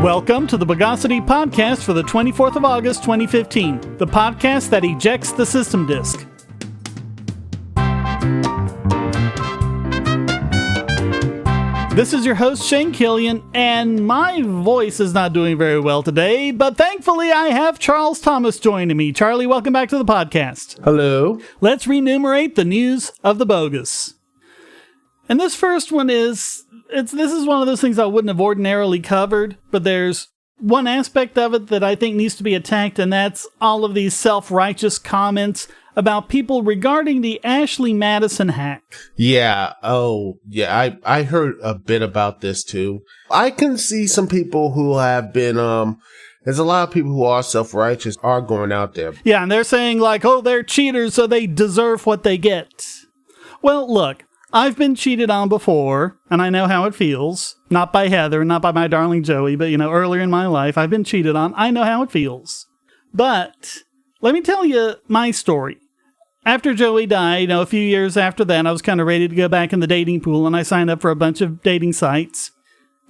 Welcome to the Bogosity podcast for the 24th of August, 2015, the podcast that ejects the system disk. This is your host, Shane Killian, and my voice is not doing very well today, but thankfully I have Charles Thomas joining me. Charlie, welcome back to the podcast. Hello. Let's remunerate the news of the bogus. And this first one this is one of those things I wouldn't have ordinarily covered, but there's one aspect of it that I think needs to be attacked, and that's all of these self-righteous comments about people regarding the Ashley Madison hack. Yeah. Oh, yeah. I heard a bit about this too. I can see some people who have been, there's a lot of people who are self-righteous are going out there. Yeah, and they're saying like, oh, they're cheaters, so they deserve what they get. Well, look, I've been cheated on before, and I know how it feels. Not by Heather, not by my darling Joey, but, earlier in my life, I've been cheated on. I know how it feels. But let me tell you my story. After Joey died, a few years after that, I was kind of ready to go back in the dating pool, and I signed up for a bunch of dating sites.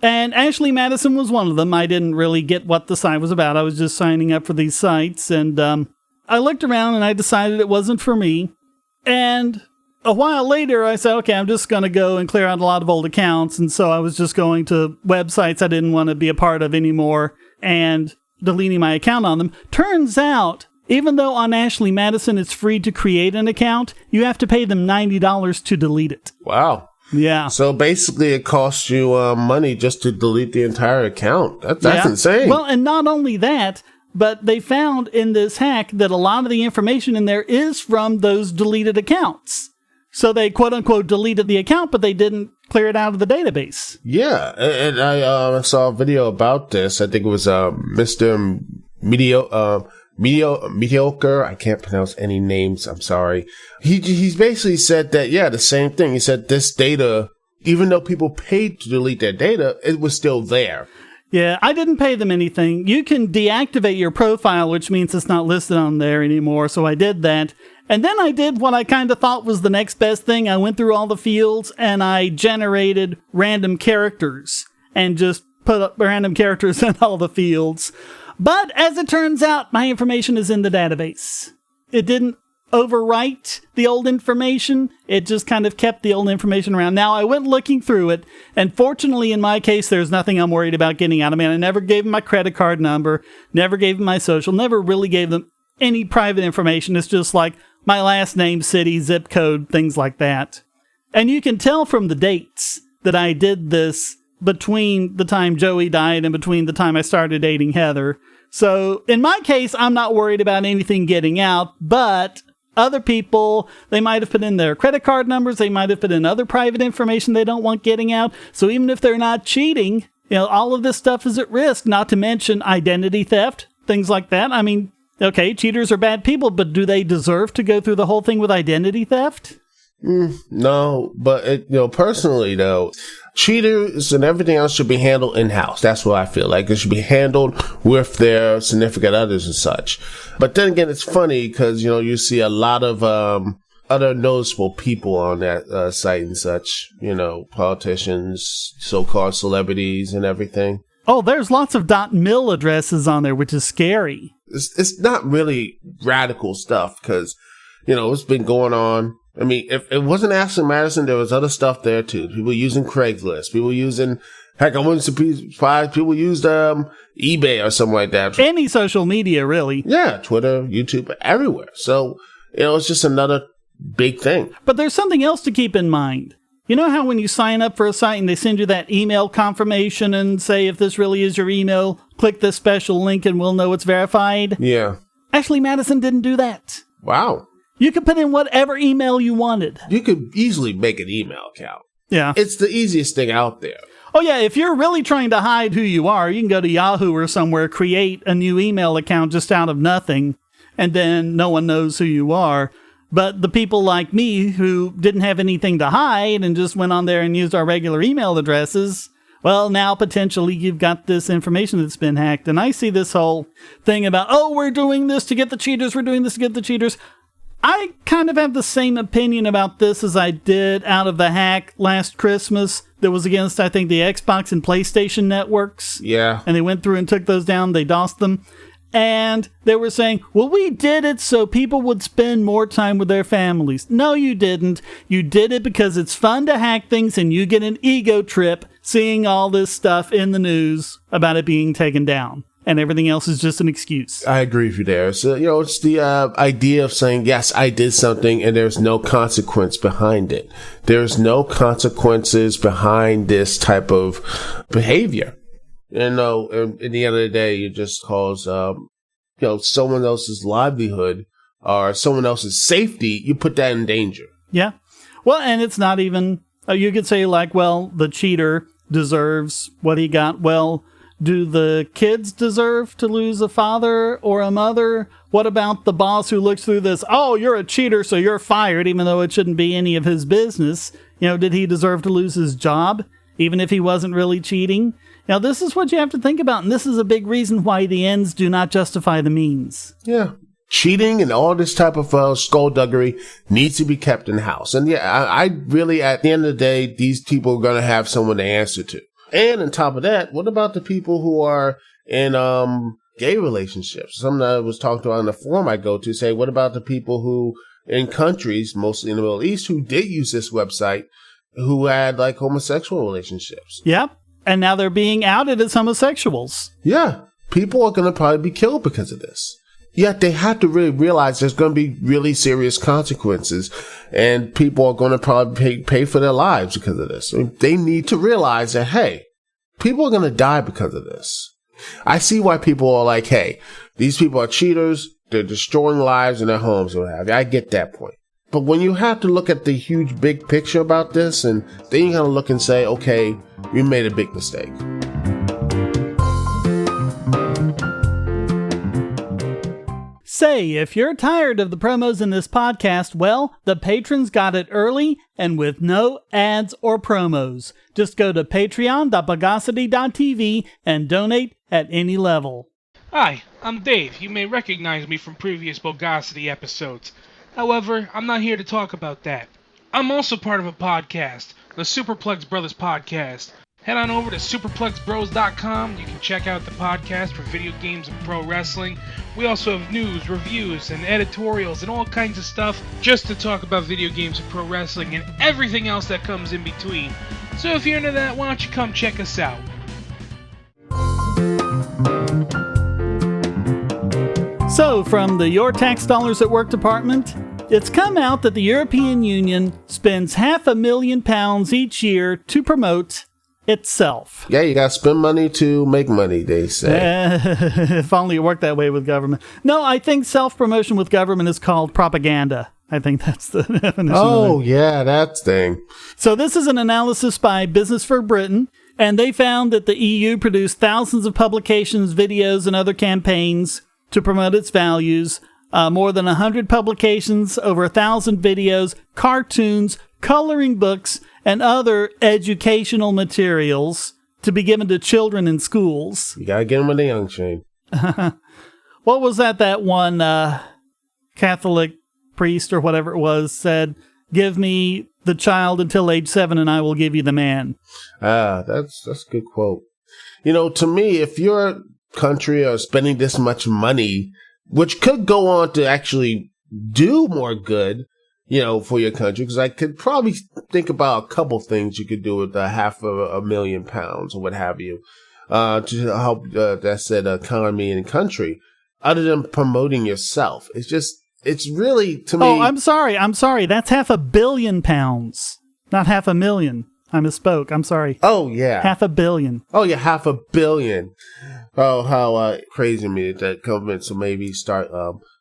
And Ashley Madison was one of them. I didn't really get what the site was about. I was just signing up for these sites, and I looked around, and I decided it wasn't for me. And a while later, I said, okay, I'm just going to go and clear out a lot of old accounts. And so I was just going to websites I didn't want to be a part of anymore and deleting my account on them. Turns out, even though on Ashley Madison it's free to create an account, you have to pay them $90 to delete it. Wow. Yeah. So basically it costs you money just to delete the entire account. That's insane. Well, and not only that, but they found in this hack that a lot of the information in there is from those deleted accounts. So they, quote-unquote, deleted the account, but they didn't clear it out of the database. Yeah, and I saw a video about this. I think it was Mr. Mediocre. I can't pronounce any names. I'm sorry. He's basically said that, the same thing. He said this data, even though people paid to delete their data, it was still there. Yeah, I didn't pay them anything. You can deactivate your profile, which means it's not listed on there anymore. So I did that. And then I did what I kind of thought was the next best thing. I went through all the fields and I generated random characters and just put up random characters in all the fields. But as it turns out, my information is in the database. It didn't overwrite the old information. It just kind of kept the old information around. Now, I went looking through it, and fortunately, in my case, there's nothing I'm worried about getting out of me. I never gave them my credit card number, never gave them my social, never really gave them any private information. It's just like my last name, city, zip code, things like that. And you can tell from the dates that I did this between the time Joey died and between the time I started dating Heather. So in my case, I'm not worried about anything getting out, but other people, they might have put in their credit card numbers, they might have put in other private information they don't want getting out. So even if they're not cheating, all of this stuff is at risk, not to mention identity theft, things like that. I mean, okay, cheaters are bad people, but do they deserve to go through the whole thing with identity theft? No, but personally though, cheaters and everything else should be handled in-house. That's what I feel like. It should be handled with their significant others and such. But then again, it's funny because, you see a lot of other noticeable people on that site and such, politicians, so-called celebrities and everything. Oh, there's lots of .mil addresses on there, which is scary. It's not really radical stuff because, it's been going on. I mean, if it wasn't Ashley Madison, there was other stuff there too. People using Craigslist. People using, heck, I wouldn't be surprised. People used eBay or something like that. Any social media, really. Yeah, Twitter, YouTube, everywhere. So, it's just another big thing. But there's something else to keep in mind. You know how when you sign up for a site and they send you that email confirmation and say, if this really is your email, click this special link and we'll know it's verified? Yeah. Ashley Madison didn't do that. Wow. You could put in whatever email you wanted. You could easily make an email account. Yeah. It's the easiest thing out there. Oh, yeah. If you're really trying to hide who you are, you can go to Yahoo or somewhere, create a new email account just out of nothing, and then no one knows who you are. But the people like me who didn't have anything to hide and just went on there and used our regular email addresses, well, now potentially you've got this information that's been hacked. And I see this whole thing about, oh, we're doing this to get the cheaters. We're doing this to get the cheaters. I kind of have the same opinion about this as I did out of the hack last Christmas that was against, I think, the Xbox and PlayStation networks. Yeah. And they went through and took those down. They DOSed them. And they were saying, well, we did it so people would spend more time with their families. No, you didn't. You did it because it's fun to hack things and you get an ego trip seeing all this stuff in the news about it being taken down. And everything else is just an excuse. I agree with you there. So, it's the idea of saying, yes, I did something and there's no consequence behind it. There's no consequences behind this type of behavior. In the end of the day, it just cause, someone else's livelihood or someone else's safety. You put that in danger. Yeah. Well, and it's not even, you could say like, well, the cheater deserves what he got. Well, do the kids deserve to lose a father or a mother? What about the boss who looks through this? Oh, you're a cheater, so you're fired, even though it shouldn't be any of his business. Did he deserve to lose his job, even if he wasn't really cheating? Now, this is what you have to think about, and this is a big reason why the ends do not justify the means. Yeah. Cheating and all this type of skullduggery needs to be kept in house. And I really, at the end of the day, these people are going to have someone to answer to. And on top of that, what about the people who are in gay relationships? Something that I was talking about in the forum I go to say, what about the people who in countries, mostly in the Middle East, who did use this website, who had like homosexual relationships? Yep. And now they're being outed as homosexuals. Yeah. People are going to probably be killed because of this. Yet they have to really realize there's going to be really serious consequences, and people are going to probably pay for their lives because of this. They need to realize that, hey, people are going to die because of this. I see why people are like, hey, these people are cheaters. They're destroying lives in their homes or what have you. I get that point. But when you have to look at the huge big picture about this, and then you kind of look and say, okay, we made a big mistake. Say, if you're tired of the promos in this podcast, well, the patrons got it early and with no ads or promos. Just go to patreon.bogosity.tv and donate at any level. Hi, I'm Dave. You may recognize me from previous Bogosity episodes. However, I'm not here to talk about that. I'm also part of a podcast, the Superplex Brothers Podcast. Head on over to superplexbros.com. You can check out the podcast for video games and pro wrestling. We also have news, reviews, and editorials and all kinds of stuff just to talk about video games and pro wrestling and everything else that comes in between. So if you're into that, why don't you come check us out? So, from the Your Tax Dollars at Work department, it's come out that the European Union spends £500,000 each year to promote itself. Yeah, you got to spend money to make money, they say. If only it worked that way with government. No, I think self-promotion with government is called propaganda. I think that's the definition. Oh, yeah, that thing. So this is an analysis by Business for Britain, and they found that the EU produced thousands of publications, videos, and other campaigns to promote its values. More than 100 publications, over 1,000 videos, cartoons, coloring books, and other educational materials to be given to children in schools. You gotta get them when they're young, Shane. What was that one Catholic priest or whatever it was said, give me the child until age 7 and I will give you the man. That's a good quote. To me, if your country are spending this much money, which could go on to actually do more good, for your country, because I could probably think about a couple things you could do with £500,000 or what have you, to help that said economy and country, other than promoting yourself. It's really, to me. Oh, I'm sorry. That's £500 million, not $500,000. I misspoke. I'm sorry. Oh, yeah. $500 million. Oh, yeah, $500 million. Oh, how crazy of me that governments will maybe start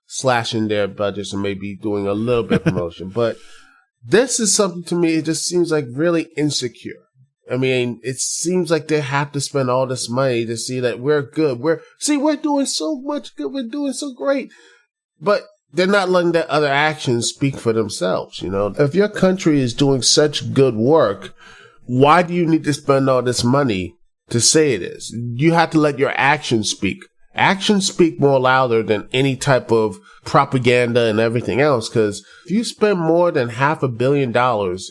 slashing their budgets and maybe doing a little bit of promotion. But this is something to me, it just seems like really insecure. I mean, it seems like they have to spend all this money to see that we're good. We're doing so much good. We're doing so great. But they're not letting that other actions speak for themselves. If your country is doing such good work, why do you need to spend all this money to say it is? You have to let your actions speak actions speak more louder than any type of propaganda and everything else. Because if you spend more than $500 million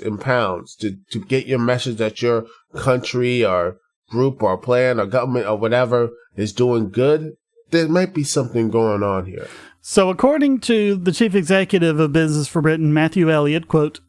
in pounds to get your message that your country or group or plan or government or whatever is doing good, there might be something going on here. So according to the chief executive of Business for Britain, Matthew Elliott, quote,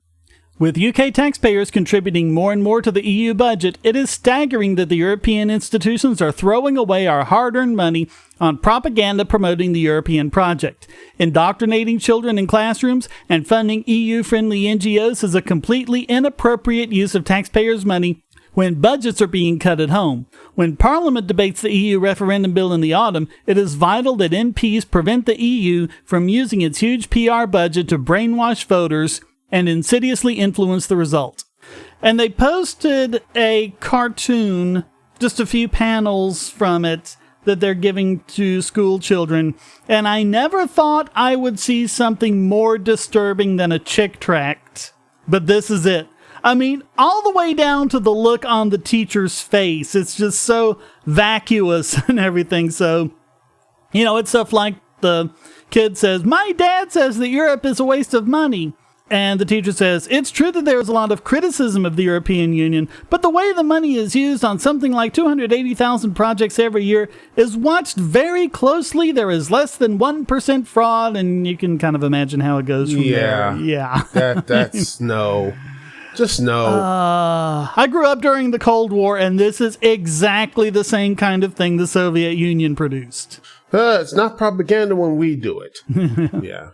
"With UK taxpayers contributing more and more to the EU budget, it is staggering that the European institutions are throwing away our hard-earned money on propaganda promoting the European project. Indoctrinating children in classrooms and funding EU-friendly NGOs is a completely inappropriate use of taxpayers' money when budgets are being cut at home. When Parliament debates the EU referendum bill in the autumn, it is vital that MPs prevent the EU from using its huge PR budget to brainwash voters and insidiously influence the result." And they posted a cartoon, just a few panels from it, that they're giving to school children. And I never thought I would see something more disturbing than a chick tract. But this is it. I mean, all the way down to the look on the teacher's face. It's just so vacuous and everything. So, it's stuff like the kid says, "My dad says that Europe is a waste of money." And the teacher says, "It's true that there is a lot of criticism of the European Union, but the way the money is used on something like 280,000 projects every year is watched very closely. There is less than 1% fraud," and you can kind of imagine how it goes from there. Yeah. That's no. Just no. I grew up during the Cold War, and this is exactly the same kind of thing the Soviet Union produced. It's not propaganda when we do it. Yeah.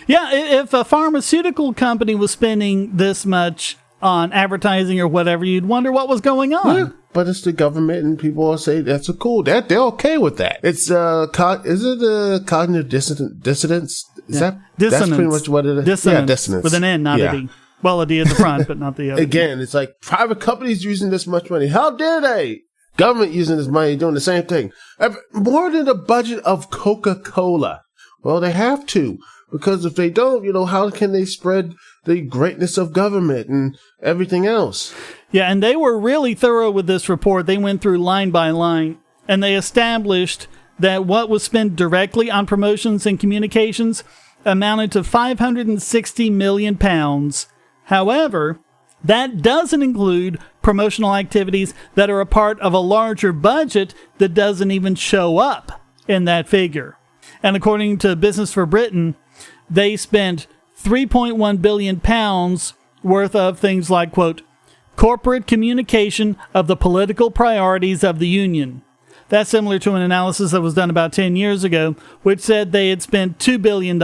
Yeah, if a pharmaceutical company was spending this much on advertising or whatever, you'd wonder what was going on. Yeah, but it's the government, and people will say that's cool. They're okay with that. It's is it cognitive dissonance? Dissonance. That's pretty much what it is. Dissonance. Yeah, dissonance With an N, not a D. Well, a D at the front, but not the other. Again, it's like private companies using this much money. How dare they? Government using this money, doing the same thing. More than the budget of Coca-Cola. Well, they have to. Because if they don't, how can they spread the greatness of government and everything else? Yeah, and they were really thorough with this report. They went through line by line, and they established that what was spent directly on promotions and communications amounted to £560 million. However, that doesn't include promotional activities that are a part of a larger budget that doesn't even show up in that figure. And according to Business for Britain, they spent £3.1 billion worth of things like, quote, "corporate communication of the political priorities of the Union." That's similar to an analysis that was done about 10 years ago, which said they had spent $2 billion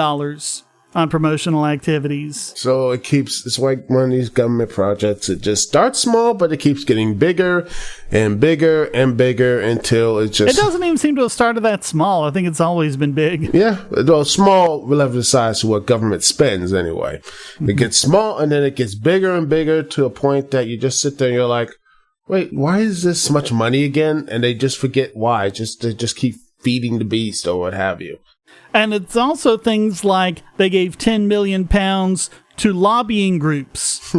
on promotional activities. So it's like one of these government projects. It just starts small, but it keeps getting bigger and bigger and bigger until it doesn't even seem to have started that small. I think it's always been big. Yeah, well, small relative to size to what government spends anyway. Mm-hmm. It gets small and then it gets bigger and bigger to a point that you just sit there and you're like, wait, why is this much money again? And they just forget why. They just keep feeding the beast or what have you. And it's also things like they gave £10 million to lobbying groups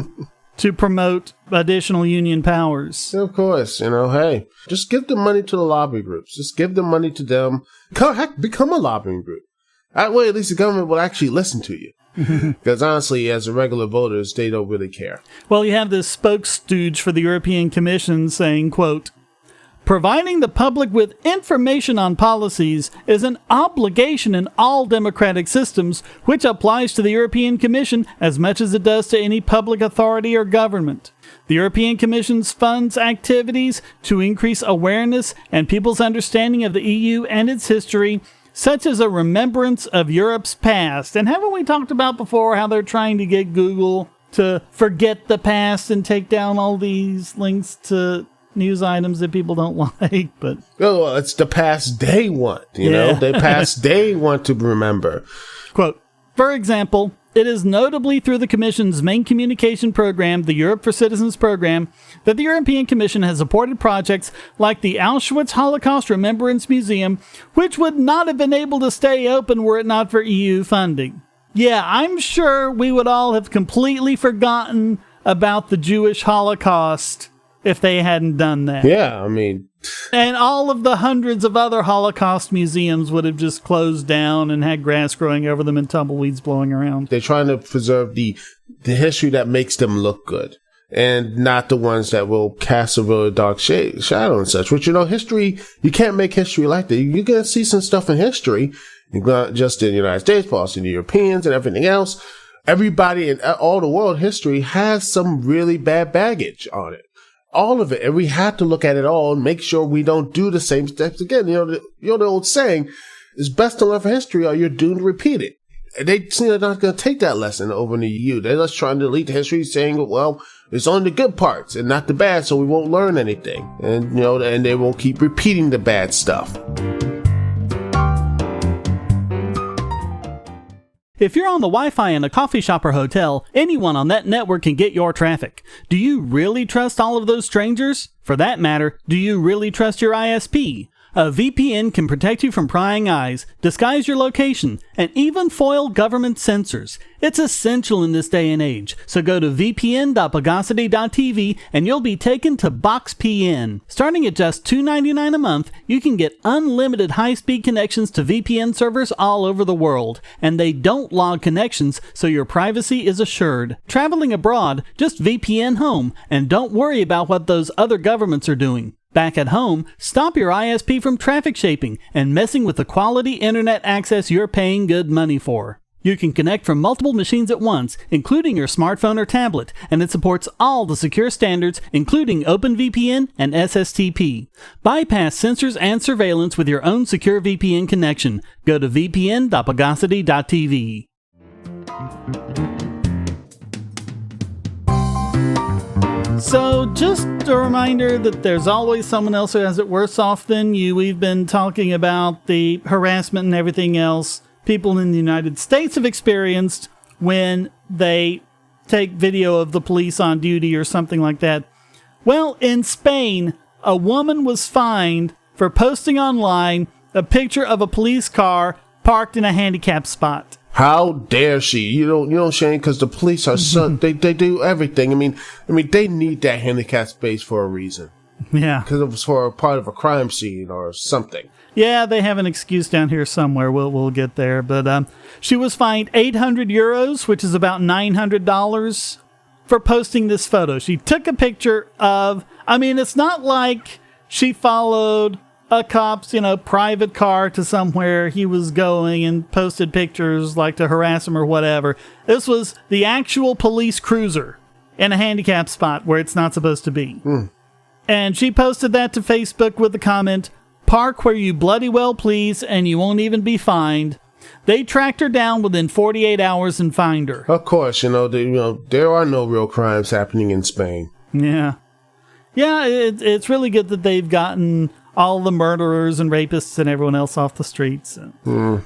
to promote additional union powers. Of course, hey, just give the money to the lobby groups. Just give the money to them. Heck, become a lobbying group. That way, at least the government will actually listen to you. Because honestly, as a regular voters, they don't really care. Well, you have this spokesstooge for the European Commission saying, quote, "Providing the public with information on policies is an obligation in all democratic systems, which applies to the European Commission as much as it does to any public authority or government. The European Commission funds activities to increase awareness and people's understanding of the EU and its history, such as a remembrance of Europe's past." And haven't we talked about before how they're trying to get Google to forget the past and take down all these links to news items that people don't like? But well, it's the past they want, the past they want to remember. Quote, "For example, it is notably through the Commission's main communication program, the Europe for Citizens program, that the European Commission has supported projects like the Auschwitz Holocaust Remembrance Museum, which would not have been able to stay open were it not for EU funding." Yeah, I'm sure we would all have completely forgotten about the Jewish Holocaust if they hadn't done that. Yeah, I mean, And all of the hundreds of other Holocaust museums would have just closed down and had grass growing over them and tumbleweeds blowing around. They're trying to preserve the history that makes them look good, and not the ones that will cast a really dark shadow and such. Which, history, you can't make history like that. You're going to see some stuff in history, not just in the United States, but also in the Europeans and everything else. Everybody in all the world history has some really bad baggage on it. All of it. And we have to look at it all and make sure we don't do the same steps again. The old saying, it's best to learn from history or you're doomed to repeat it. And they're not going to take that lesson over in the EU. They're just trying to delete the history, saying, well, it's only the good parts and not the bad, so we won't learn anything. And, and they will keep repeating the bad stuff. If you're on the Wi-Fi in a coffee shop or hotel, anyone on that network can get your traffic. Do you really trust all of those strangers? For that matter, do you really trust your ISP? A VPN can protect you from prying eyes, disguise your location, and even foil government censors. It's essential in this day and age, so go to vpn.bogosity.tv and you'll be taken to BoxPN. Starting at just $2.99 a month, you can get unlimited high-speed connections to VPN servers all over the world, and they don't log connections, so your privacy is assured. Traveling abroad, just VPN home, and don't worry about what those other governments are doing. Back at home, stop your ISP from traffic shaping and messing with the quality internet access you're paying good money for. You can connect from multiple machines at once, including your smartphone or tablet, and it supports all the secure standards, including OpenVPN and SSTP. Bypass censors and surveillance with your own secure VPN connection. Go to vpn.bogosity.tv. So, just a reminder that there's always someone else who has it worse off than you. We've been talking about the harassment and everything else people in the United States have experienced when they take video of the police on duty or something like that. Well, in Spain, a woman was fined for posting online a picture of a police car parked in a handicapped spot. How dare she? You know, Shane, because the police are they do everything. I mean, they need that handicapped space for a reason. Yeah. Because it was for a part of a crime scene or something. Yeah, they have an excuse down here somewhere. We'll get there. But she was fined 800 euros, which is about $900, for posting this photo. She took a picture of, it's not like she followed a cop's, private car to somewhere he was going and posted pictures like to harass him or whatever. This was the actual police cruiser in a handicapped spot where it's not supposed to be. And she posted that to Facebook with the comment, "Park where you bloody well please and you won't even be fined." They tracked her down within 48 hours and fined her. Of course, there are no real crimes happening in Spain. Yeah. Yeah, it's really good that they've gotten all the murderers and rapists and everyone else off the streets. So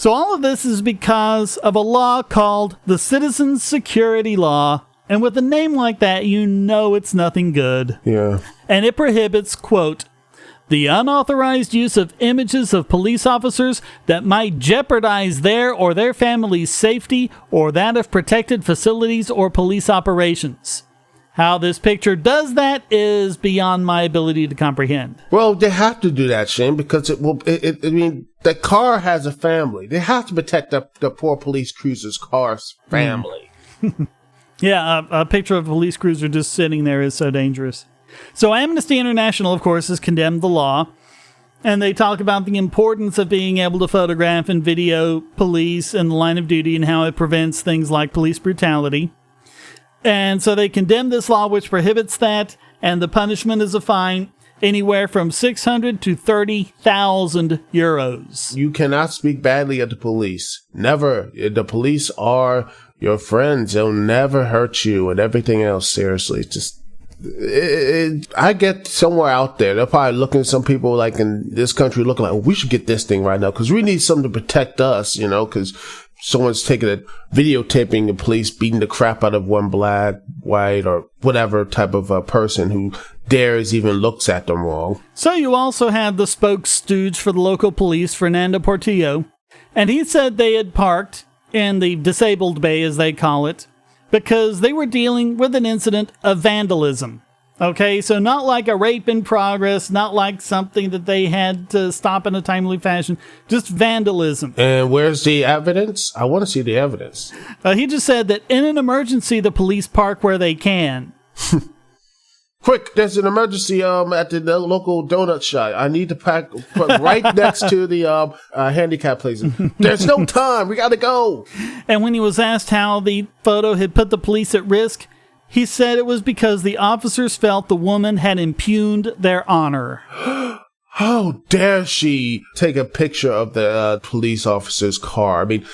all of this is because of a law called the Citizens Security Law. And with a name like that, it's nothing good. Yeah. And it prohibits, quote, "the unauthorized use of images of police officers that might jeopardize their or their family's safety or that of protected facilities or police operations." How this picture does that is beyond my ability to comprehend. Well, they have to do that, Shane, because the car has a family. They have to protect the poor police cruiser's car's family. Yeah, a picture of a police cruiser just sitting there is so dangerous. So Amnesty International, of course, has condemned the law, and they talk about the importance of being able to photograph and video police in the line of duty and how it prevents things like police brutality. And so they condemn this law, which prohibits that, and the punishment is a fine anywhere from 600 to 30,000 euros. You cannot speak badly of the police. Never. The police are your friends. They'll never hurt you and everything else. Seriously, I get somewhere out there. They're probably looking at some people like in this country looking like, we should get this thing right now because we need something to protect us, because someone's taking videotaping the police beating the crap out of one black, white, or whatever type of person who dares even looks at them wrong. So you also had the spokesstooge for the local police, Fernando Portillo, and he said they had parked in the disabled bay, as they call it, because they were dealing with an incident of vandalism. Okay, so not like a rape in progress, not like something that they had to stop in a timely fashion, just vandalism. And where's the evidence? I want to see the evidence. He just said that in an emergency, the police park where they can. Quick, there's an emergency at the local donut shop. I need to park right next to the handicap places. There's no time. We got to go. And when he was asked how the photo had put the police at risk, he said it was because the officers felt the woman had impugned their honor. How dare she take a picture of the police officer's car? I mean,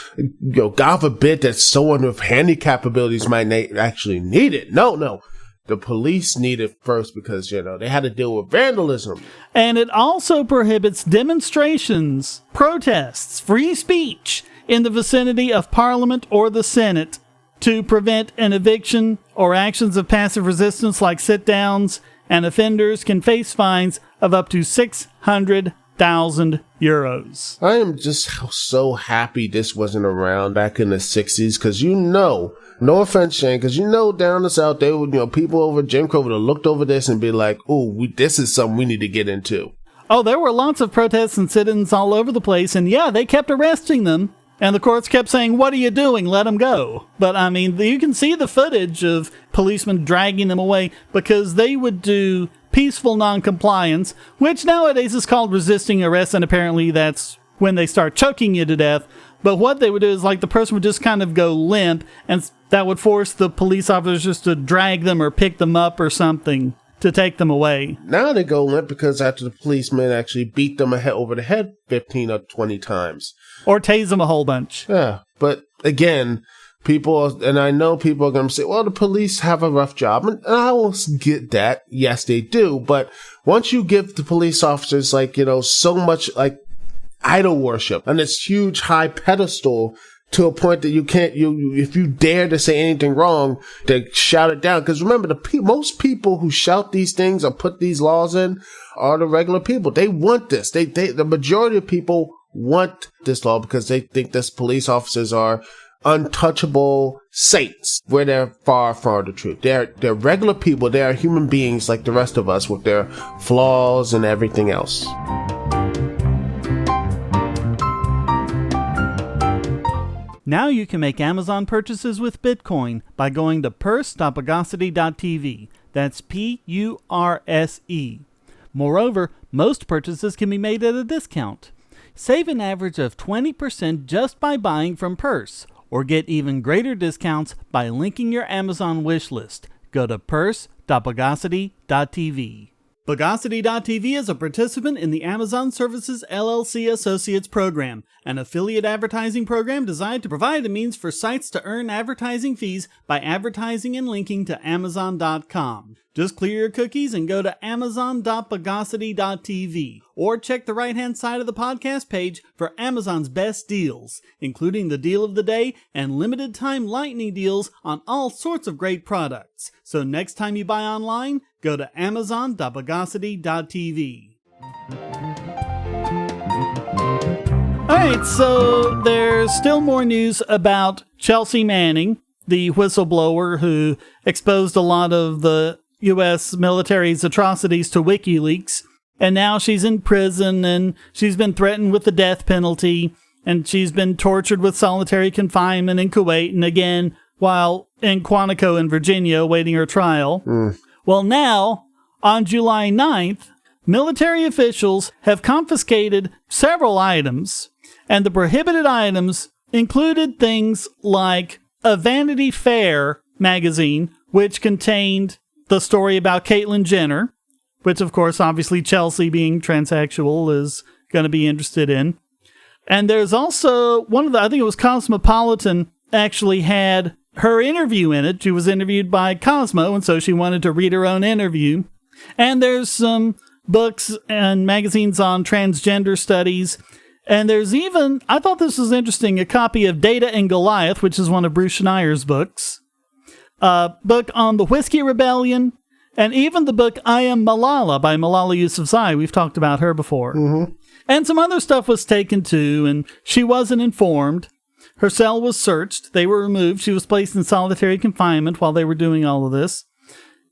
God forbid that someone with handicap abilities might actually need it. No. The police need it first because, they had to deal with vandalism. And it also prohibits demonstrations, protests, free speech in the vicinity of Parliament or the Senate to prevent an eviction or actions of passive resistance like sit-downs, and offenders can face fines of up to 600,000 euros. I am just so happy this wasn't around back in the 60s because no offense, Shane, because down the South, they would, people over Jim Crow would have looked over this and be like, this is something we need to get into. Oh, there were lots of protests and sit-ins all over the place, and yeah, they kept arresting them, and the courts kept saying, what are you doing? Let them go. But, I mean, you can see the footage of policemen dragging them away because they would do peaceful non-compliance, which nowadays is called resisting arrest, and apparently that's when they start choking you to death. But what they would do is, the person would just kind of go limp, and that would force the police officers just to drag them or pick them up or something to take them away. Now they go limp because after the policeman actually beat them over the head 15 or 20 times. Or tase them a whole bunch. Yeah, but again, and I know people are going to say, well, the police have a rough job, and I will get that. Yes, they do. But once you give the police officers, so much, idol worship on this huge high pedestal to a point that you can't, if you dare to say anything wrong, they shout it down. Because remember, most people who shout these things or put these laws in are the regular people. They want this. The majority of people want this law because they think this police officers are untouchable saints, where they're far from the truth. They're regular people. They are human beings like the rest of us with their flaws and everything else. Now you can make Amazon purchases with Bitcoin by going to purse.bogosity.tv. That's P-U-R-S-E. Moreover, most purchases can be made at a discount. Save an average of 20% just by buying from Purse, or get even greater discounts by linking your Amazon wish list. Go to purse.bogosity.tv. Bogosity.tv is a participant in the Amazon Services LLC Associates Program, an affiliate advertising program designed to provide a means for sites to earn advertising fees by advertising and linking to Amazon.com. Just clear your cookies and go to Amazon.bogosity.tv, or check the right-hand side of the podcast page for Amazon's best deals, including the deal of the day and limited-time lightning deals on all sorts of great products. So next time you buy online, go to Amazon.bogosity.tv. Alright, so there's still more news about Chelsea Manning, the whistleblower who exposed a lot of the U.S. military's atrocities to WikiLeaks, and now she's in prison, and she's been threatened with the death penalty, and she's been tortured with solitary confinement in Kuwait, and again, while in Quantico in Virginia, awaiting her trial. Well, now, on July 9th, military officials have confiscated several items, and the prohibited items included things like a Vanity Fair magazine, which contained the story about Caitlyn Jenner, which, of course, obviously Chelsea, being transsexual, is going to be interested in. And there's also I think it was Cosmopolitan, actually had her interview in it. She was interviewed by Cosmo, and so she wanted to read her own interview. And there's some books and magazines on transgender studies. And there's even, I thought this was interesting, a copy of Data and Goliath, which is one of Bruce Schneier's books. A book on the Whiskey Rebellion, and even the book I Am Malala by Malala Yousafzai. We've talked about her before. Mm-hmm. And some other stuff was taken too, and she wasn't informed. Her cell was searched. They were removed. She was placed in solitary confinement while they were doing all of this.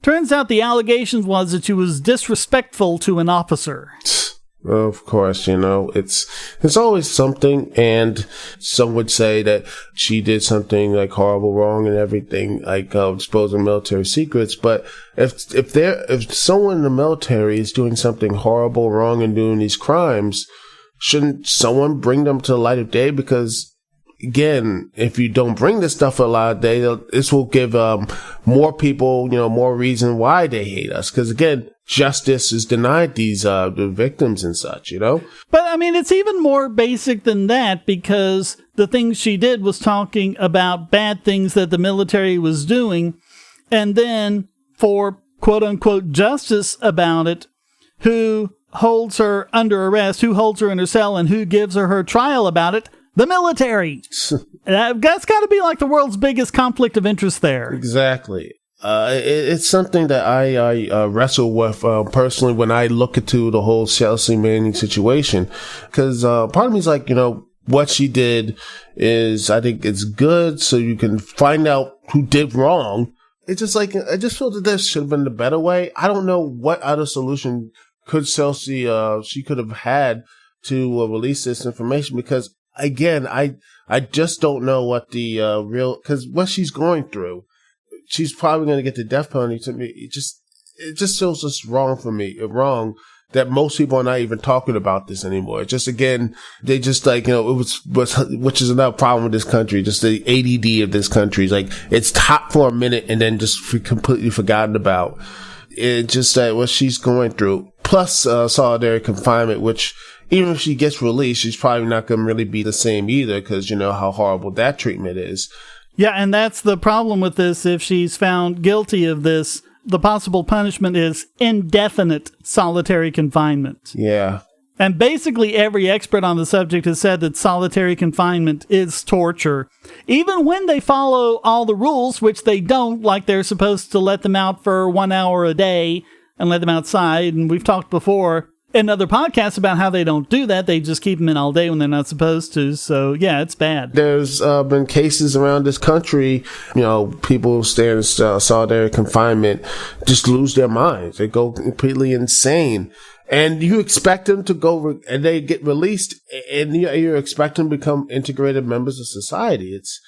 Turns out the allegation was that she was disrespectful to an officer. Of course, it's always something, and some would say that she did something like horrible, wrong, and everything, like exposing military secrets. But if someone in the military is doing something horrible, wrong, and doing these crimes, shouldn't someone bring them to the light of day? Because again, if you don't bring this stuff to the light of day, this will give more people, more reason why they hate us. Because again, justice is denied these the victims and such, But I mean, it's even more basic than that, because the things she did was talking about bad things that the military was doing, and then for quote unquote justice about it, who holds her under arrest, who holds her in her cell, and who gives her trial about it? The military. That's got to be like the world's biggest conflict of interest there. Exactly. It's something that I wrestle with personally when I look into the whole Chelsea Manning situation, because part of me is like, what she did is, I think it's good, so you can find out who did wrong. It's just like, I just feel that this should have been the better way. I don't know what other solution could Chelsea she could have had to release this information, because again, I just don't know what the because what she's going through, she's probably going to get the death penalty. To me, it just feels just wrong for me. Wrong that most people are not even talking about this anymore. Just again, they just like, it was which is another problem with this country. Just the ADD of this country is like, it's hot for a minute and then just completely forgotten about. It's just that what she's going through, plus solitary confinement, which even if she gets released, she's probably not going to really be the same either, because how horrible that treatment is. Yeah, and that's the problem with this. If she's found guilty of this, the possible punishment is indefinite solitary confinement. Yeah. And basically every expert on the subject has said that solitary confinement is torture. Even when they follow all the rules, which they don't, like they're supposed to let them out for 1 hour a day and let them outside. And we've talked before in other podcasts about how they don't do that. They just keep them in all day when they're not supposed to. So, yeah, it's bad. There's been cases around this country, people stay in solitary confinement, just lose their minds. They go completely insane. And you expect them to go, and they get released, and you expect them to become integrated members of society. It's,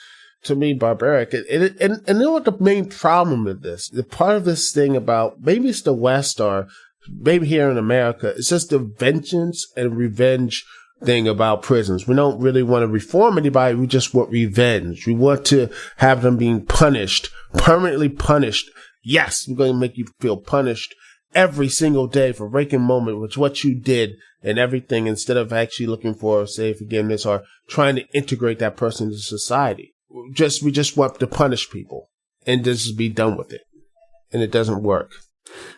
to me, barbaric. And you know what the main problem with this? The part of this thing about, maybe it's the West or maybe here in America, it's just the vengeance and revenge thing about prisons. We don't really want to reform anybody. We just want revenge. We want to have them being punished, permanently punished. Yes, we're going to make you feel punished every single day for breaking moment, which what you did and everything, instead of actually looking for, say, forgiveness or trying to integrate that person into society. We just want to punish people and just be done with it. And it doesn't work.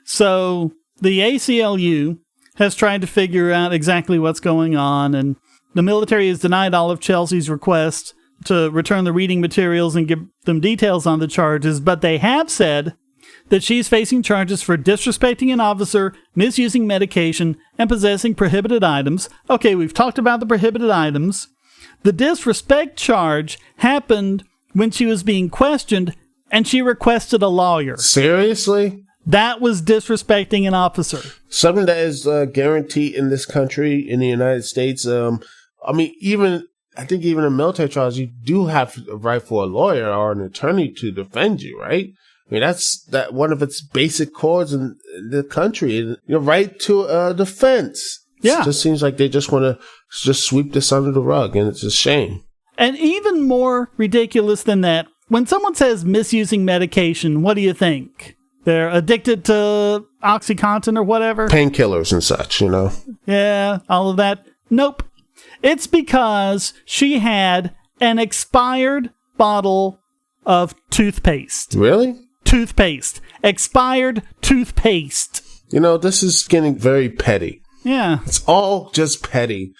So the ACLU has tried to figure out exactly what's going on, and the military has denied all of Chelsea's requests to return the reading materials and give them details on the charges, but they have said that she's facing charges for disrespecting an officer, misusing medication, and possessing prohibited items. Okay, we've talked about the prohibited items. The disrespect charge happened when she was being questioned, and she requested a lawyer. Seriously? That was disrespecting an officer. Something that is guaranteed in this country, in the United States. I think even in military trials, you do have a right for a lawyer or an attorney to defend you, right? I mean, that's one of its basic codes in the country. Your right to defense. Yeah. It just seems like they just want to just sweep this under the rug, and it's a shame. And even more ridiculous than that, when someone says misusing medication, what do you think? They're addicted to OxyContin or whatever? Painkillers and such, Yeah, all of that. Nope. It's because she had an expired bottle of toothpaste. Really? Toothpaste. Expired toothpaste. This is getting very petty. Yeah. It's all just petty.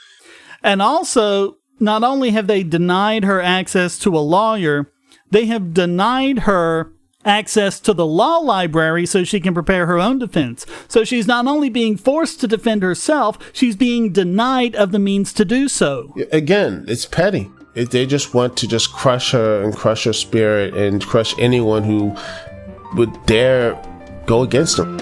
And also, not only have they denied her access to a lawyer, they have denied her access to the law library so she can prepare her own defense. So she's not only being forced to defend herself, she's being denied of the means to do so. Again, it's petty. They just want to just crush her and crush her spirit and crush anyone who would dare go against them.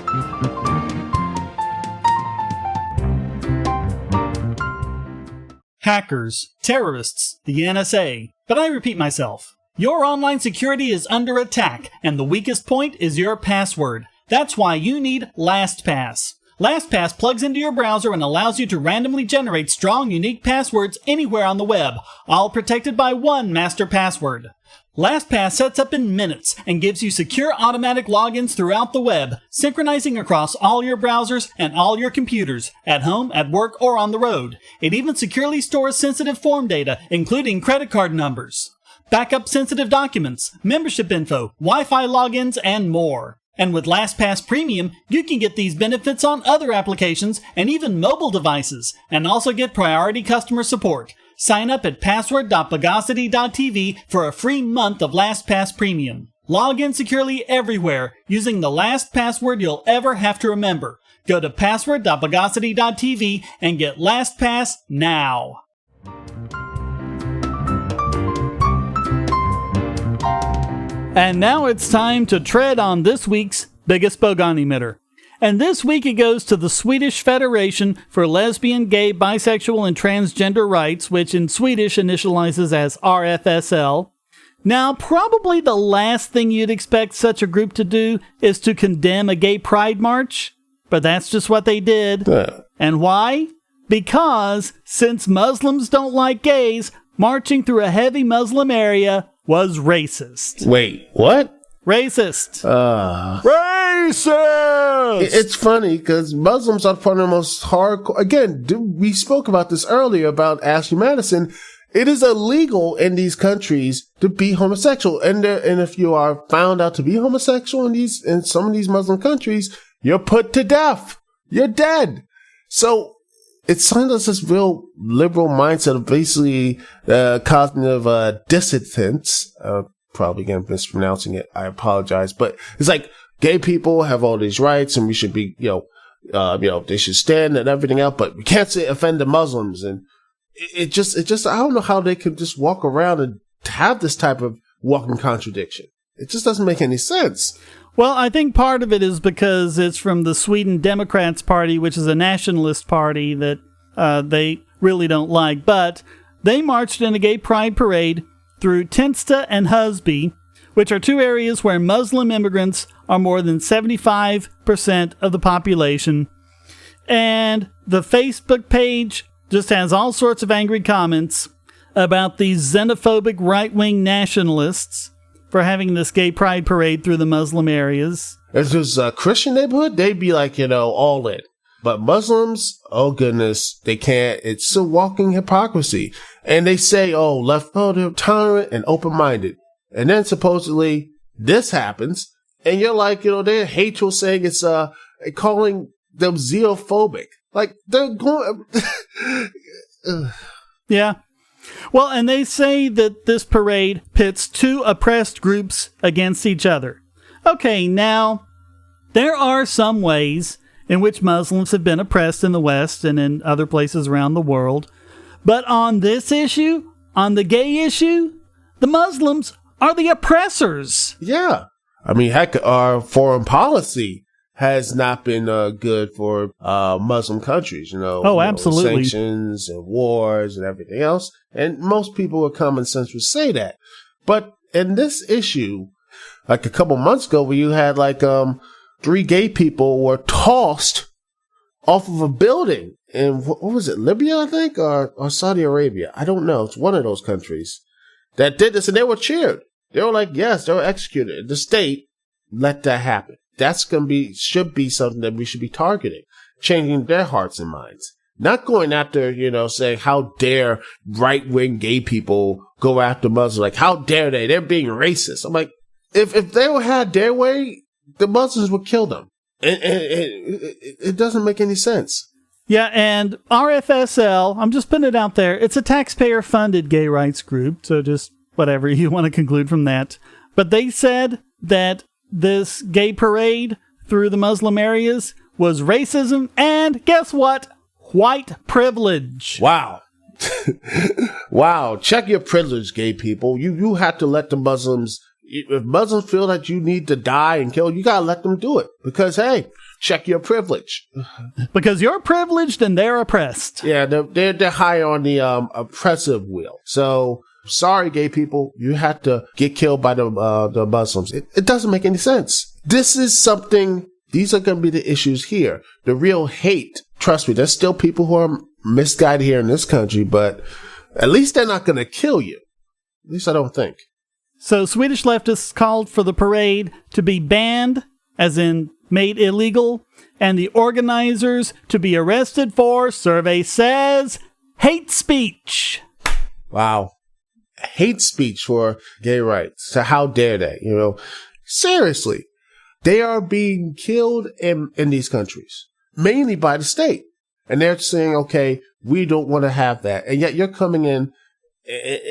Hackers, terrorists, the NSA. But I repeat myself. Your online security is under attack, and the weakest point is your password. That's why you need LastPass. LastPass plugs into your browser and allows you to randomly generate strong, unique passwords anywhere on the web, all protected by one master password. LastPass sets up in minutes and gives you secure automatic logins throughout the web, synchronizing across all your browsers and all your computers, at home, at work, or on the road. It even securely stores sensitive form data, including credit card numbers, backup sensitive documents, membership info, Wi-Fi logins, and more. And with LastPass Premium, you can get these benefits on other applications and even mobile devices, and also get priority customer support. Sign up at password.bogosity.tv for a free month of LastPass Premium. Log in securely everywhere using the last password you'll ever have to remember. Go to password.bogosity.tv and get LastPass now. And now it's time to tread on this week's biggest Bogon emitter. And this week it goes to the Swedish Federation for Lesbian, Gay, Bisexual, and Transgender Rights, which in Swedish initializes as RFSL. Now, probably the last thing you'd expect such a group to do is to condemn a gay pride march, but that's just what they did. And why? Because since Muslims don't like gays, marching through a heavy Muslim area was racist. Wait, what? Racist. Racist! It's funny because Muslims are part of the most hardcore. Again, we spoke about this earlier about Ashley Madison. It is illegal in these countries to be homosexual. And if you are found out to be homosexual in some of these Muslim countries, you're put to death. You're dead. So it sounds like this real liberal mindset of basically cognitive dissonance. Probably again mispronouncing it. I apologize, but it's like gay people have all these rights, and we should be, they should stand and everything else. But we can't say offend the Muslims, and it just I don't know how they could just walk around and have this type of walking contradiction. It just doesn't make any sense. Well, I think part of it is because it's from the Sweden Democrats Party, which is a nationalist party that they really don't like. But they marched in a gay pride parade through Tensta and Husby, which are two areas where Muslim immigrants are more than 75% of the population. And the Facebook page just has all sorts of angry comments about these xenophobic right-wing nationalists for having this gay pride parade through the Muslim areas. If there's a Christian neighborhood, they'd be like, all in. But Muslims, oh goodness, they can't. It's a walking hypocrisy. And they say, they're tolerant and open-minded. And then supposedly this happens. And you're like, they're hateful saying it's, calling them xenophobic. Like, they're going... Yeah. Well, and they say that this parade pits two oppressed groups against each other. Okay, now, there are some ways in which Muslims have been oppressed in the West and in other places around the world. But on this issue, on the gay issue, the Muslims are the oppressors. Yeah. I mean, heck, our foreign policy has not been good for Muslim countries, absolutely. Sanctions and wars and everything else. And most people with common sense would say that. But in this issue, like a couple months ago, where you had 3 gay people were tossed off of a building in, what was it, Libya, I think, or Saudi Arabia? I don't know. It's one of those countries that did this, and they were cheered. They were like, yes, they were executed. The state let that happen. That's should be something that we should be targeting, changing their hearts and minds. Not going after, saying, how dare right-wing gay people go after Muslims? Like, how dare they? They're being racist. I'm like, if they had their way, the Muslims would kill them. It doesn't make any sense. Yeah, and RFSL, I'm just putting it out there, it's a taxpayer-funded gay rights group, so just whatever you want to conclude from that. But they said that this gay parade through the Muslim areas was racism and, guess what? White privilege. Wow. Wow. Check your privilege, gay people. You have to let the Muslims, If Muslims feel that you need to die and kill, you gotta let them do it. Because, hey, check your privilege. Because you're privileged and they're oppressed. Yeah, they're high on the oppressive wheel. So, sorry, gay people, you have to get killed by the Muslims. It doesn't make any sense. This is something, these are going to be the issues here. The real hate, trust me, there's still people who are misguided here in this country, but at least they're not going to kill you. At least I don't think. So Swedish leftists called for the parade to be banned, as in made illegal, and the organizers to be arrested for, survey says, hate speech. Wow. Hate speech for gay rights. So how dare they? Seriously. They are being killed in these countries, mainly by the state. And they're saying, okay, we don't want to have that. And yet you're coming in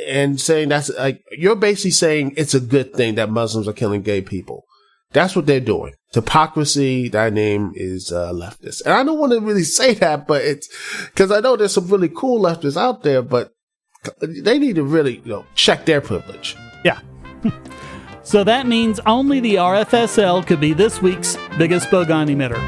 and saying that's like, you're basically saying it's a good thing that Muslims are killing gay people. That's what they're doing. Hypocrisy, that name is leftist. And I don't want to really say that, but it's because I know there's some really cool leftists out there, but they need to really check their privilege. Yeah. So that means only the RFSL could be this week's biggest Bogon emitter.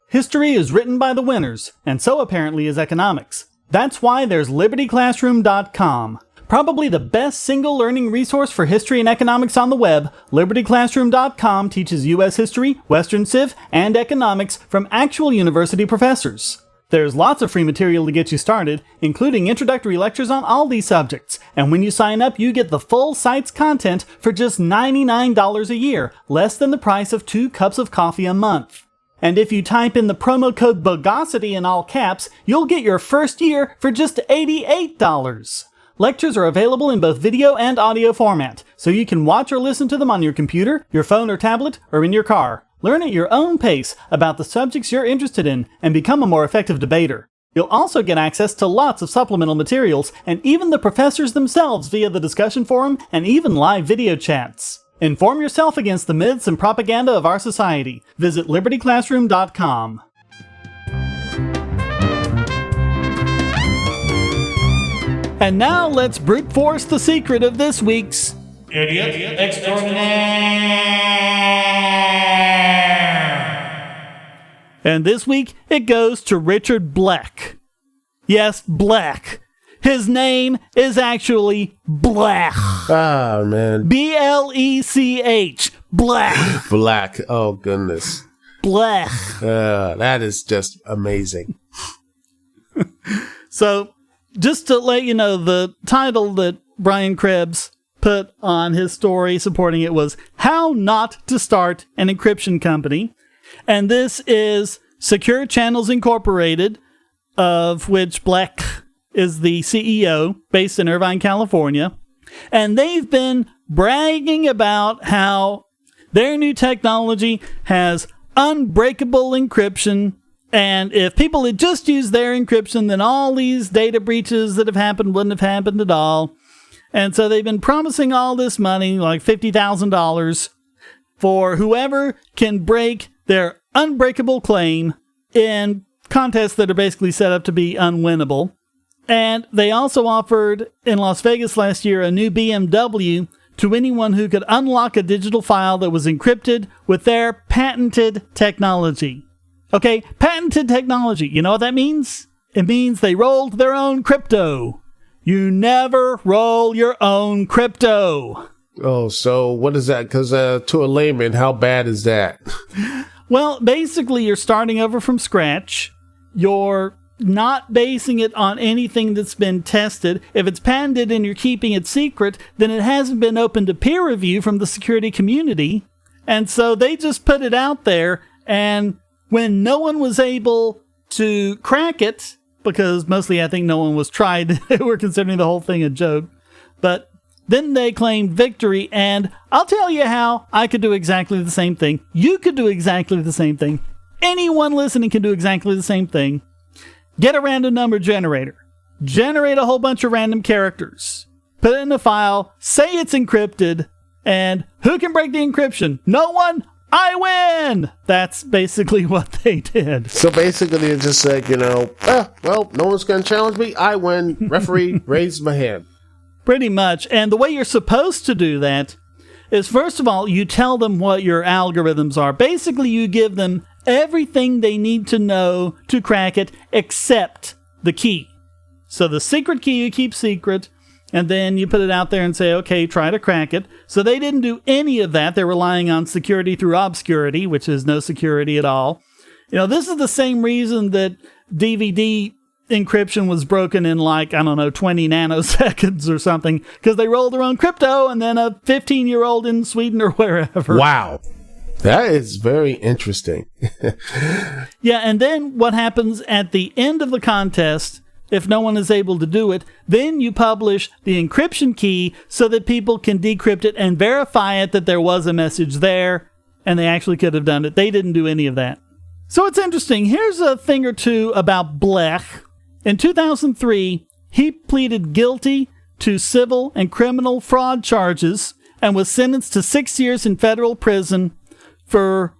History is written by the winners, and so apparently is economics. That's why there's LibertyClassroom.com. Probably the best single learning resource for history and economics on the web, LibertyClassroom.com teaches U.S. history, Western Civ, and economics from actual university professors. There's lots of free material to get you started, including introductory lectures on all these subjects. And when you sign up, you get the full site's content for just $99 a year, less than the price of 2 cups of coffee a month. And if you type in the promo code Bogosity in all caps, you'll get your first year for just $88. Lectures are available in both video and audio format, so you can watch or listen to them on your computer, your phone or tablet, or in your car. Learn at your own pace about the subjects you're interested in and become a more effective debater. You'll also get access to lots of supplemental materials and even the professors themselves via the discussion forum and even live video chats. Inform yourself against the myths and propaganda of our society. Visit LibertyClassroom.com. And now let's brute force the secret of this week's Idiot Extraordinaire. And this week, it goes to Richard Blech. Yes, Blech. His name is actually Blech. Oh, man. B-L-E-C-H. Blech. Black. Oh, goodness. Blech. That is just amazing. So, just to let you know, the title that Brian Krebs put on his story supporting it was How Not to Start an Encryption Company. And this is Secure Channels Incorporated, of which Blech is the CEO, based in Irvine, California. And they've been bragging about how their new technology has unbreakable encryption. And if people had just used their encryption, then all these data breaches that have happened wouldn't have happened at all. And so they've been promising all this money, like $50,000, for whoever can break their unbreakable claim in contests that are basically set up to be unwinnable. And they also offered in Las Vegas last year a new BMW to anyone who could unlock a digital file that was encrypted with their patented technology. Okay, patented technology. You know what that means? It means they rolled their own crypto. You never roll your own crypto. Oh, so what is that? Because to a layman, how bad is that? Well, basically, you're starting over from scratch. You're not basing it on anything that's been tested. If it's patented and you're keeping it secret, then it hasn't been open to peer review from the security community. And so they just put it out there, and when no one was able to crack it, because mostly I think no one was tried, they were considering the whole thing a joke, but then they claimed victory, and I'll tell you how I could do exactly the same thing. You could do exactly the same thing. Anyone listening can do exactly the same thing. Get a random number generator. Generate a whole bunch of random characters. Put it in a file. Say it's encrypted. And who can break the encryption? No one? I win! That's basically what they did. So basically, it's just like, well, no one's going to challenge me. I win. Referee, raise my hand. Pretty much. And the way you're supposed to do that is, first of all, you tell them what your algorithms are. Basically, you give them everything they need to know to crack it, except the key. So the secret key you keep secret, and then you put it out there and say, okay, try to crack it. So they didn't do any of that. They're relying on security through obscurity, which is no security at all. This is the same reason that DVD encryption was broken in 20 nanoseconds or something, because they rolled their own crypto, and then a 15-year-old in Sweden or wherever. Wow. That is very interesting. Yeah, and then what happens at the end of the contest, if no one is able to do it, then you publish the encryption key so that people can decrypt it and verify it that there was a message there, and they actually could have done it. They didn't do any of that. So it's interesting. Here's a thing or two about Blech. In 2003, he pleaded guilty to civil and criminal fraud charges and was sentenced to 6 years in federal prison for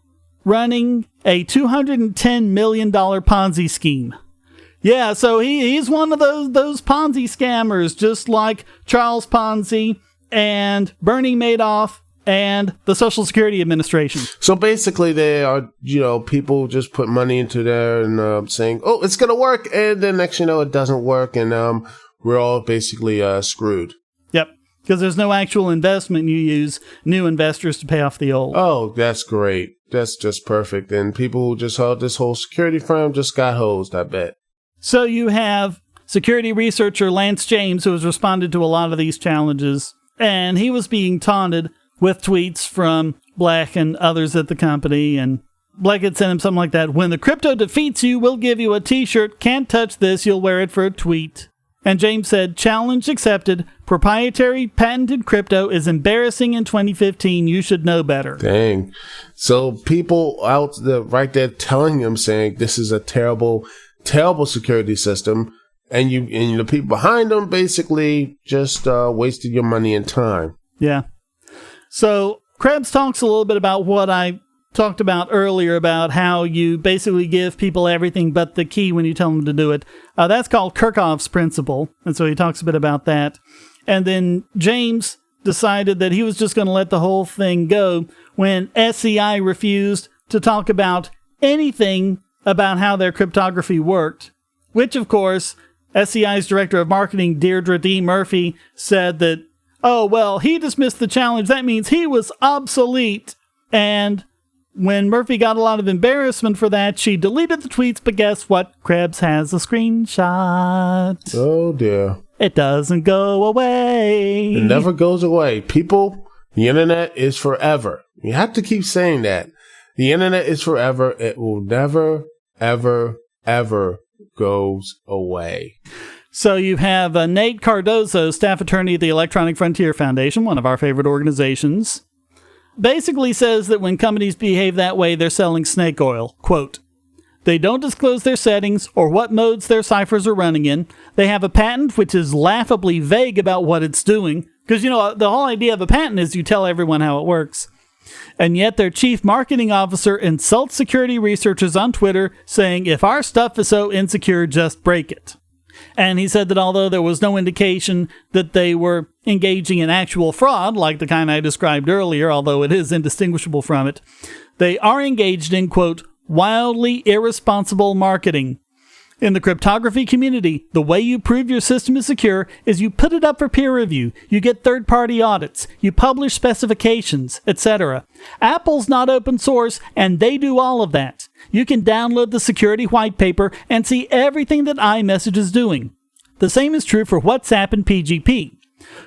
running a $210 million Ponzi scheme. Yeah, so he's one of those Ponzi scammers, just like Charles Ponzi and Bernie Madoff and the Social Security Administration. So basically they are, people just put money into there and saying, oh, it's going to work. And then next it doesn't work. And we're all basically screwed. Yep, because there's no actual investment. You use new investors to pay off the old. Oh, that's great. That's just perfect. And people who just held this whole security firm just got hosed, I bet. So you have security researcher Lance James, who has responded to a lot of these challenges, and he was being taunted with tweets from Blech and others at the company, and Blech had sent him something like that. When the crypto defeats you, we'll give you a t-shirt. Can't touch this. You'll wear it for a tweet. And James said, challenge accepted. Proprietary patented crypto is embarrassing in 2015. You should know better. Dang. So people out there right there telling him, saying this is a terrible security system, and the people behind them basically just wasted your money and time. Yeah. So Krebs talks a little bit about what I talked about earlier, about how you basically give people everything but the key when you tell them to do it. That's called Kirchhoff's principle, and so he talks a bit about that. And then James decided that he was just going to let the whole thing go when SEI refused to talk about anything about how their cryptography worked, which, of course, SEI's director of marketing, Deirdre D. Murphy, said that, oh, well, he dismissed the challenge. That means he was obsolete. And when Murphy got a lot of embarrassment for that, she deleted the tweets, but guess what? Krebs has a screenshot. Oh, dear. It doesn't go away. It never goes away. People, the internet is forever. You have to keep saying that. The internet is forever. It will never, ever, ever goes away. So you have Nate Cardozo, staff attorney at the Electronic Frontier Foundation, one of our favorite organizations, basically says that when companies behave that way, they're selling snake oil. Quote, they don't disclose their settings or what modes their ciphers are running in. They have a patent which is laughably vague about what it's doing. Because, the whole idea of a patent is you tell everyone how it works. And yet their chief marketing officer insults security researchers on Twitter, saying, if our stuff is so insecure, just break it. And he said that although there was no indication that they were engaging in actual fraud, like the kind I described earlier, although it is indistinguishable from it, they are engaged in, quote, wildly irresponsible marketing. In the cryptography community, the way you prove your system is secure is you put it up for peer review, you get third-party audits, you publish specifications, etc. Apple's not open source, and they do all of that. You can download the security white paper and see everything that iMessage is doing. The same is true for WhatsApp and PGP.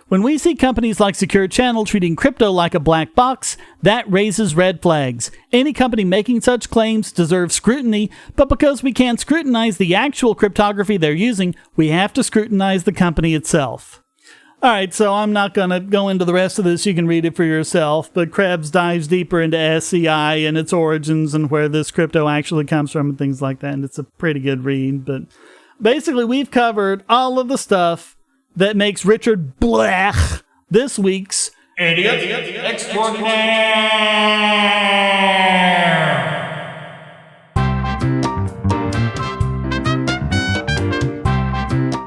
When we see companies like Secure Channel treating crypto like a black box, that raises red flags. Any company making such claims deserves scrutiny, but because we can't scrutinize the actual cryptography they're using, we have to scrutinize the company itself. Alright, so I'm not going to go into the rest of this. You can read it for yourself, but Krebs dives deeper into SCI and its origins and where this crypto actually comes from and things like that, and it's a pretty good read. But basically, we've covered all of the stuff that makes Richard Blech this week's Idiot Extraordinaire!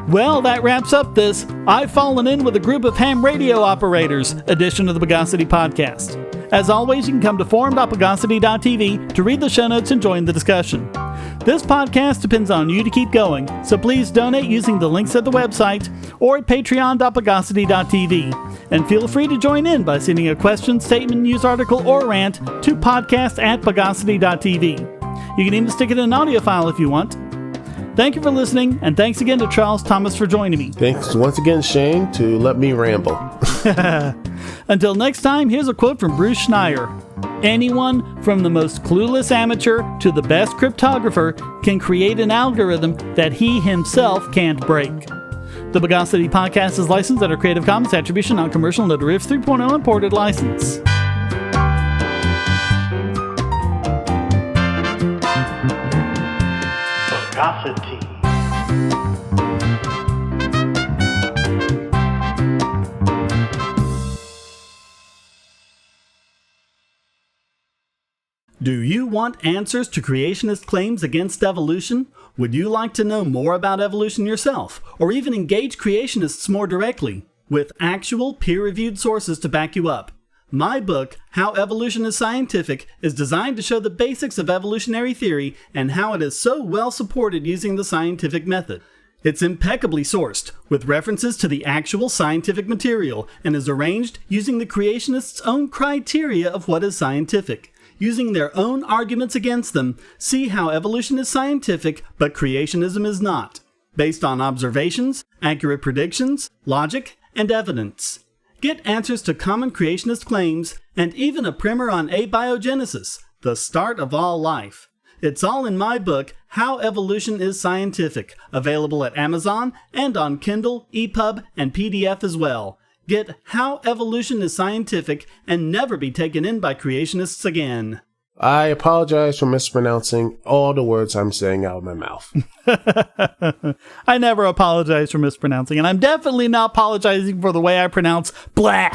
Well, that wraps up this I've Fallen In with a Group of Ham Radio Operators edition of the Bogosity podcast. As always, you can come to forum.bogosity.tv to read the show notes and join the discussion. This podcast depends on you to keep going, so please donate using the links at the website or at patreon.bogosity.tv. And feel free to join in by sending a question, statement, news article, or rant to podcast@bogosity.tv. You can even stick it in an audio file if you want. Thank you for listening, and thanks again to Charles Thomas for joining me. Thanks once again, Shane, to let me ramble. Until next time, here's a quote from Bruce Schneier. Anyone, from the most clueless amateur to the best cryptographer, can create an algorithm that he himself can't break. The Bogosity podcast is licensed under Creative Commons Attribution Non-Commercial No Derivatives 3.0 Imported License. Bogosity. Do you want answers to creationist claims against evolution? Would you like to know more about evolution yourself, or even engage creationists more directly, with actual peer-reviewed sources to back you up? My book, How Evolution is Scientific, is designed to show the basics of evolutionary theory and how it is so well supported using the scientific method. It's impeccably sourced, with references to the actual scientific material, and is arranged using the creationists' own criteria of what is scientific. Using their own arguments against them, see how evolution is scientific, but creationism is not, based on observations, accurate predictions, logic, and evidence. Get answers to common creationist claims, and even a primer on abiogenesis, the start of all life. It's all in my book, How Evolution is Scientific, available at Amazon and on Kindle, EPUB, and PDF as well. Get How Evolution is Scientific and never be taken in by creationists again. I apologize for mispronouncing all the words I'm saying out of my mouth. I never apologize for mispronouncing, and I'm definitely not apologizing for the way I pronounce Blech.